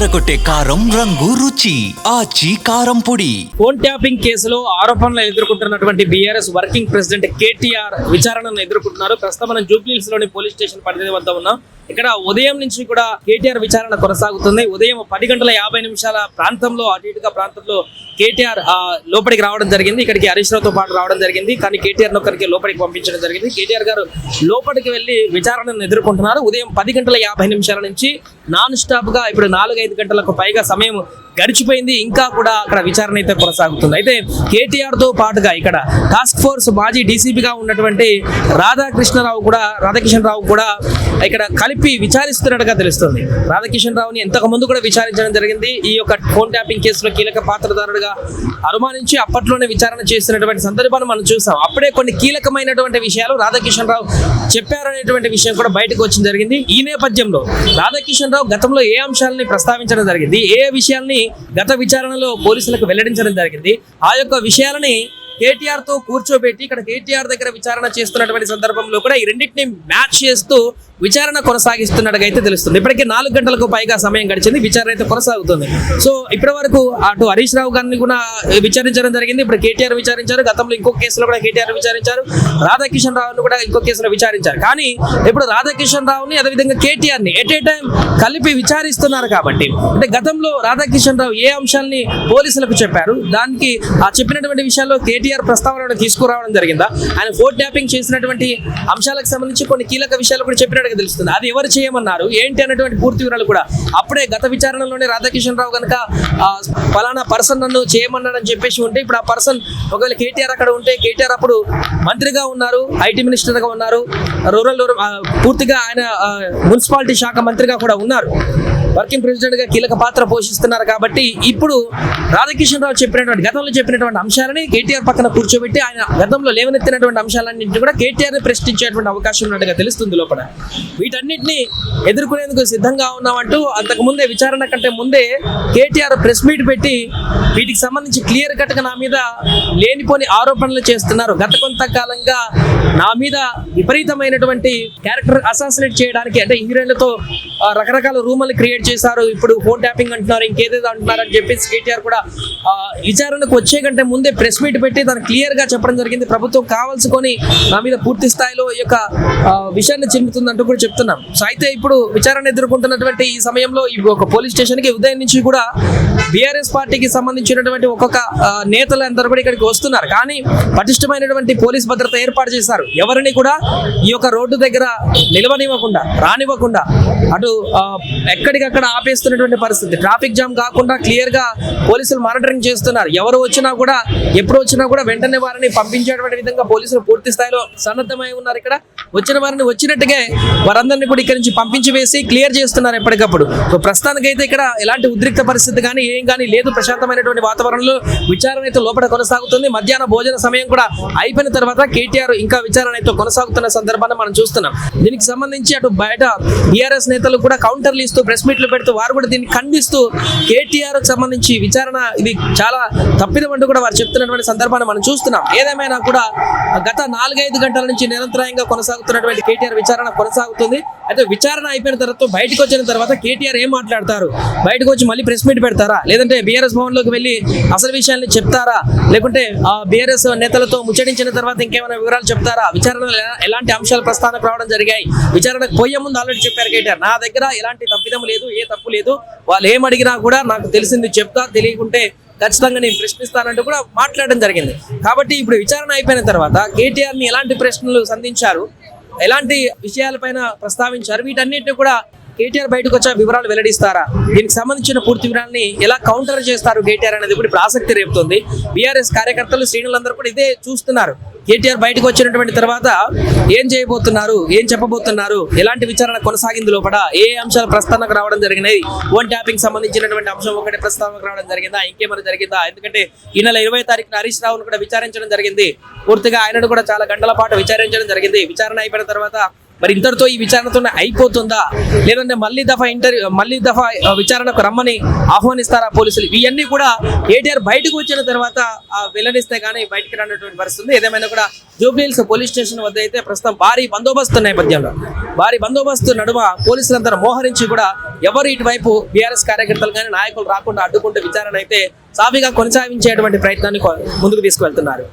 అదరకొట్టే కారం రంగు రుచి ఆచి కారం పొడి. ఫోన్ ట్యాపింగ్ కేసులో ఆరోపణలు ఎదుర్కొంటున్నటువంటి బీఆర్ఎస్ వర్కింగ్ ప్రెసిడెంట్ కేటీఆర్ విచారణను ఎదుర్కొంటున్నారు. ప్రస్తుతం మనం జూబ్లీహిల్స్ లోని పోలీస్ స్టేషన్ పరిధి వద్ద ఉన్నాం. ఇక్కడ ఉదయం నుంచి కూడా కేటీఆర్ విచారణ కొనసాగుతుంది. ఉదయం 10:50 ప్రాంతంలో అటు ఇటుగా ప్రాంతంలో కేటీఆర్ లోపలికి రావడం జరిగింది. ఇక్కడికి హరీష్ రావుతో పాటు రావడం జరిగింది. కానీ కేటీఆర్ ఒక్కరికి లోపలికి పంపించడం జరిగింది. కేటీఆర్ గారు లోపలికి వెళ్లి విచారణను ఎదుర్కొంటున్నారు. ఉదయం 10:50 నుంచి నాన్ స్టాప్ గా ఇప్పుడు 4-5 గంటలకు పైగా సమయం గడిచిపోయింది. ఇంకా కూడా అక్కడ విచారణ అయితే కొనసాగుతుంది. అయితే కేటీఆర్ తో పాటుగా ఇక్కడ టాస్క్ ఫోర్స్ మాజీ డీసీపీగా ఉన్నటువంటి రాధాకిషన్ రావు కూడా ఇక్కడ కలిపి విచారిస్తున్నట్టుగా తెలుస్తుంది. రాధాకిషన్ రావుని ఇంతకు ముందు కూడా విచారించడం జరిగింది. ఈ యొక్క ఫోన్ ట్యాపింగ్ కేసులో కీలక పాత్రధారుడుగా అనుమానించి అప్పట్లోనే విచారణ చేస్తున్నటువంటి సందర్భాన్ని మనం చూసాం. అప్పుడే కొన్ని కీలకమైనటువంటి విషయాలు రాధాకిషన్ రావు చెప్పారనేటువంటి విషయం కూడా బయటకు వచ్చింది జరిగింది. ఈ నేపథ్యంలో రాధాకిషన్ రావు గతంలో ఏ అంశాలని ప్రస్తావించడం జరిగింది, ఏ విషయాల్ని గత విచారణలో పోలీసులకు వెల్లడించడం జరిగింది, ఆ యొక్క విషయాలని కేటీఆర్ తో కూర్చోబెట్టి ఇక్కడ కేటీఆర్ దగ్గర విచారణ చేస్తున్నటువంటి సందర్భంలో కూడా ఈ రెండింటిని మ్యాచ్ చేస్తూ విచారణ కొనసాగిస్తున్నట్టుగా అయితే తెలుస్తుంది. ఇప్పటికే 4 గంటలకు పైగా సమయం గడిచింది. విచారణ అయితే కొనసాగుతుంది. సో ఇప్పటి వరకు అటు హరీష్ రావు గారిని కూడా విచారించడం జరిగింది. ఇప్పుడు కేటీఆర్ విచారించారు. గతంలో ఇంకో కేసులో కూడా కేటీఆర్ విచారించారు. రాధాకిషన్ రావును కూడా ఇంకో కేసులో విచారించారు. కానీ ఇప్పుడు రాధాకిషన్ రావుని అదేవిధంగా కేటీఆర్ ని ఎట్ ఏ టైం కలిపి విచారిస్తున్నారు. కాబట్టి అంటే గతంలో రాధాకిషన్ రావు ఏ అంశాలని పోలీసులకు చెప్పారు, దానికి ఆ చెప్పినటువంటి విషయాల్లో కేటీఆర్ ప్రస్తావన తీసుకురావడం జరిగిందా, ఆయన ఫోన్ ట్యాపింగ్ చేసినటువంటి అంశాలకు సంబంధించి కొన్ని కీలక విషయాలు కూడా చెప్పినట్టుగా తెలుస్తుంది. అది ఎవరు చేయమన్నారు ఏంటి అనేటువంటి పూర్తి వివరాలు కూడా అప్పుడే గత విచారణలోనే రాధాకిషన్ రావు కనుక ఫలానా పర్సన్ నన్ను చేయమన్నాడని చెప్పేసి ఉంటే, ఇప్పుడు ఆ పర్సన్ ఒకవేళ కేటీఆర్ అక్కడ ఉంటే, కేటీఆర్ అప్పుడు మంత్రిగా ఉన్నారు, ఐటీ మినిస్టర్గా ఉన్నారు, రూరల్ పూర్తిగా ఆయన మున్సిపాలిటీ శాఖ మంత్రిగా కూడా ఉన్నారు, వర్కింగ్ ప్రెసిడెంట్ గా కీలక పాత్ర పోషిస్తున్నారు. కాబట్టి ఇప్పుడు రాధాకిషన్ రావు గతంలో చెప్పినటువంటి అంశాలని కేటీఆర్ పక్కన కూర్చోబెట్టి ఆయన గతంలో లేవనెత్తినటువంటి అంశాలన్నింటినీ కూడా కేటీఆర్ ప్రశ్నించేటువంటి అవకాశం ఉన్నట్టుగా తెలుస్తుంది. లోపల వీటన్నిటిని ఎదుర్కొనేందుకు సిద్ధంగా ఉన్నామంటూ అంతకు ముందే విచారణ కంటే ముందే కేటీఆర్ ప్రెస్ మీట్ పెట్టి వీటికి సంబంధించి క్లియర్ కట్ గా నా మీద లేనిపోని ఆరోపణలు చేస్తున్నారు, గత కొంతకాలంగా నా మీద విపరీతమైనటువంటి క్యారెక్టర్ అసాసినేట్ చేయడానికి అంటే హీరోయిన్లతో రకరకాల రూమర్లు క్రియేట్ చేశారు, ఇప్పుడు ఫోన్ ట్యాపింగ్ అంటున్నారు, ఇంకేదేదో అంటున్నారు అని చెప్పేసి కేటీఆర్ కూడా విచారణకు వచ్చే కంటే ముందే ప్రెస్ మీట్ పెట్టి దాన్ని క్లియర్ గా చెప్పడం జరిగింది. ప్రభుత్వం కావాల్సుకొని నా మీద పూర్తి స్థాయిలో ఈ యొక్క విషయాన్ని చెందుతుందంటూ కూడా చెప్తున్నాం. సో అయితే ఇప్పుడు విచారణ ఎదుర్కొంటున్నటువంటి ఈ సమయంలో ఒక పోలీస్ స్టేషన్ కి ఉదయం నుంచి కూడా బీఆర్ఎస్ పార్టీకి సంబంధించినటువంటి ఒక్కొక్క నేతలందరూ కూడా ఇక్కడికి వస్తున్నారు. కానీ పటిష్టమైనటువంటి పోలీస్ భద్రత ఏర్పాటు చేశారు. ఎవరిని కూడా ఈ యొక్క రోడ్డు దగ్గర నిలవనివ్వకుండా రానివ్వకుండా అటు ఎక్కడికక్కడ ఆపేస్తున్నటువంటి పరిస్థితి. ట్రాఫిక్ జామ్ కాకుండా క్లియర్ గా పోలీసులు మానిటరింగ్ చేస్తున్నారు. ఎవరు వచ్చినా కూడా ఎప్పుడు వచ్చినా కూడా వెంటనే వారిని పంపించేటువంటి విధంగా పోలీసులు పూర్తి స్థాయిలో సన్నద్ధమై ఉన్నారు. ఇక్కడ వచ్చిన వారిని వచ్చినట్టుగా వారందరినీ కూడా ఇక్కడి నుంచి పంపించి వేసి క్లియర్ చేస్తున్నారు ఎప్పటికప్పుడు. సో ప్రస్తుతానికైతే ఇక్కడ ఎలాంటి ఉద్రిక్త పరిస్థితి కానీ ఏం కానీ లేదు. ప్రశాంతమైనటువంటి వాతావరణంలో విచారణ అయితే లోపల కొనసాగుతుంది. మధ్యాహ్న భోజన సమయం కూడా అయిపోయిన తర్వాత కేటీఆర్ ఇంకా విచారణ అయితే కొనసాగుతున్న సందర్భాన్ని మనం చూస్తున్నాం. దీనికి సంబంధించి అటు బయట బీఆర్ఎస్ నేతలు కూడా కౌంటర్లు ఇస్తూ ప్రెస్ మీట్లు పెడుతూ వారు కూడా దీన్ని ఖండిస్తూ కేటీఆర్ కు సంబంధించి విచారణ ఇది చాలా తప్పిదం అంటూ కూడా వారు చెప్తున్నటువంటి సందర్భాన్ని మనం చూస్తున్నాం. ఏదేమైనా కూడా గత 4-5 గంటల నుంచి నిరంతరాయంగా కొనసాగుతున్నటువంటి కేటీఆర్ విచారణ కొనసాగుతుంది. అయితే విచారణ అయిపోయిన తర్వాత బయటకు వచ్చిన తర్వాత కేటీఆర్ ఏం మాట్లాడతారు, బయటకు వచ్చి మళ్ళీ ప్రెస్ మీట్ పెడతారా, లేదంటే బీఆర్ఎస్ భవన్ లోకి వెళ్ళి అసలు విషయాన్ని చెప్తారా, లేకుంటే ఆ బీఆర్ఎస్ నేతలతో ముచ్చటించిన తర్వాత ఇంకేమైనా వివరాలు చెప్తారా, విచారణలో ఎలాంటి అంశాలు ప్రస్తావనకు రావడం జరిగాయి, విచారణకు పోయే ముందు ఆల్రెడీ చెప్పారు కేటీఆర్ నా దగ్గర ఎలాంటి తప్పిదం లేదు, ఏ తప్పు లేదు, వాళ్ళు ఏం అడిగినా కూడా నాకు తెలిసింది చెప్తా, తెలియకుంటే ఖచ్చితంగా నేను ప్రశ్నిస్తానంటూ కూడా మాట్లాడడం జరిగింది. కాబట్టి ఇప్పుడు విచారణ అయిపోయిన తర్వాత కేటీఆర్ ని ఎలాంటి ప్రశ్నలు సంధించారు, ఎలాంటి విషయాలపైన ప్రస్తావించారు, వీటన్నిటిని కూడా కేటీఆర్ బయటకు వచ్చే వివరాలు వెల్లడిస్తారా, దీనికి సంబంధించిన పూర్తి వివరాలని ఎలా కౌంటర్ చేస్తారు కేటీఆర్ అనేది కూడా ఇప్పుడు ఆసక్తి రేపుతుంది. బీఆర్ఎస్ కార్యకర్తలు శ్రేణులందరూ కూడా ఇదే చూస్తున్నారు. కేటీఆర్ బయటకు వచ్చినటువంటి తర్వాత ఏం చేయబోతున్నారు, ఏం చెప్పబోతున్నారు, ఎలాంటి విచారణ కొనసాగింది, లోపల ఏ అంశాలు ప్రస్తావనకు రావడం జరిగినాయి, ఫోన్ ట్యాపింగ్ సంబంధించిన అంశం ఒకటి ప్రస్తావనకు రావడం జరిగిందా, ఇంకేమైనా జరిగిందా, ఎందుకంటే ఈ నెల 20వ తారీఖున హరీష్ రావును కూడా విచారించడం జరిగింది. పూర్తిగా ఆయనను కూడా చాలా గంటల పాటు విచారించడం జరిగింది. విచారణ అయిపోయిన తర్వాత మరి ఇంతటితో ఈ విచారణతోనే అయిపోతుందా, లేదంటే మళ్ళీ దఫా విచారణకు రమ్మని ఆహ్వానిస్తారా పోలీసులు? ఇవన్నీ కూడా కేటీఆర్ బయటకు వచ్చిన తర్వాత వెల్లడిస్తే కానీ బయటకు రానటువంటి పరిస్థితి ఉంది. ఏదేమైనా కూడా జూబ్లీహిల్స్ పోలీస్ స్టేషన్ వద్ద అయితే ప్రస్తుతం భారీ బందోబస్తు నేపథ్యంలో భారీ బందోబస్తు నడుమ పోలీసులందరూ మోహరించి కూడా ఎవరు ఇటువైపు బీఆర్ఎస్ కార్యకర్తలు కానీ నాయకులు రాకుండా అడ్డుకుంటూ విచారణ అయితే సాఫీగా కొనసాగించేటువంటి ప్రయత్నాన్ని ముందుకు తీసుకువెళ్తున్నారు.